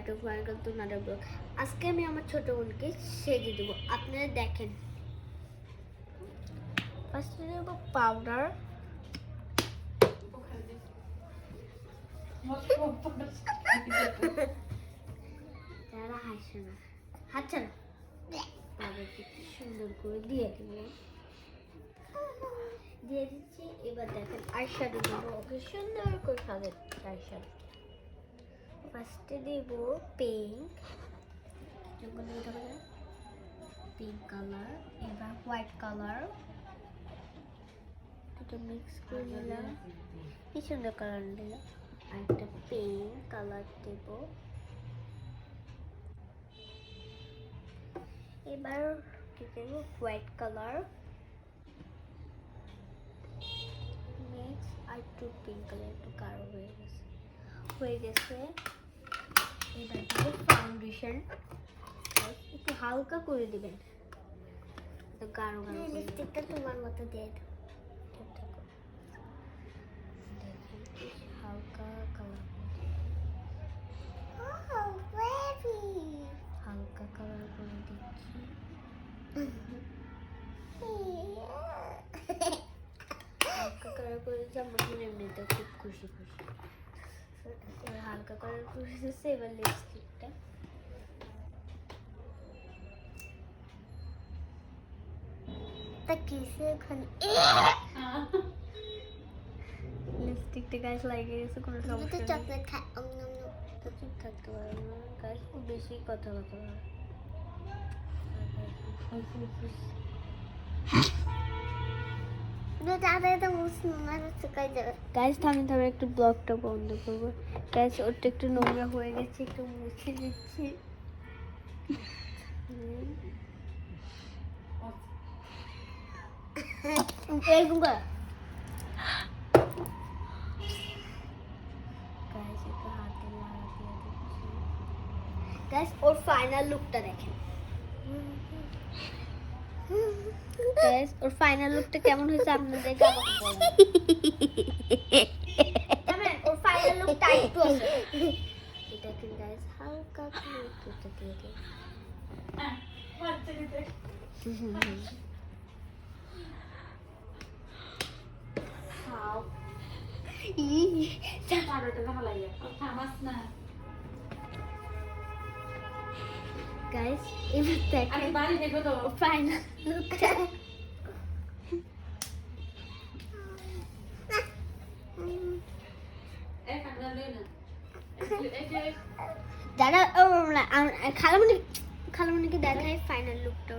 To welcome to another blog. আজকে আমি আমার ছোট বোনকে সেজে দেবো, আপনারা দেখেন। ফার্স্টে দেবো পাউডার, তারা হাসে না, হাতটা না, তাদেরকে কি সুন্দর করে দিয়ে দেবো, দিয়ে দিচ্ছি। এবার দেখেন আইশ্যাডো দেবো, ওকে সুন্দর করে সাজাচ্ছি আইশ্যাডো। ফার্স্টে দেব পিঙ্ক, পিঙ্ক কালার, এবার হোয়াইট কালার, এটা মিক্স করে নিলাম, কি সুন্দর কালার দিলাম। আর একটা পিঙ্ক কালার দেব, এবার কি দেব হোয়াইট কালার মিক্স, আর একটু পিঙ্ক কালার, একটু গাঢ় হয়ে গেছে। এবার দেবো ফাউন্ডেশন, একটু হালকা করে দিবেন, গাঢ় গাঢ় লিপস্টিকটা তোমার মতো দিয়ে দাও। হালকা কালার, হালকা কালার করে দিচ্ছি। হালকা কালার করে দিচ্ছি, আমার মনে এমনিতে খুব খুশি খুশি। হালকা কালার করে দিচ্ছে, এবার লিপস্টিকটা লিপস্টিকটা গাছ লাগিয়ে গেছে, কোনো সমস্যা নেই। চকলেট চুপ থাকতে পারে না গাছ, খুব বেশি কথা বলতে পারে। গাছ থামি একটু ব্লগটা বন্ধ করবো। গাছ ওটা একটু নোংরা হয়ে গেছে, একটু মুছে দিচ্ছি। এরকম কর গাছ, একটু হাতে লাগিয়ে দিচ্ছি। গাছ ওর ফাইনাল লুকটা দেখেন। গাইস ওর ফাইনাল লুকটা কেমন হয়েছে আপনাদেরকে আমাকে বলুন। জানেন ওর ফাইনাল লুকটা একটু আছে, এটা কি গাইস হালকা করে একটু দিয়ে দিই। খাও ই চাটাটা ভালো লাগে, থামাস না গাইস। এবার দেখেন আরে বাড়ি দেখো তো ফাইনাল লুকটা। দাদা খালামণিকে দেখায় ফাইনাল লুকটা।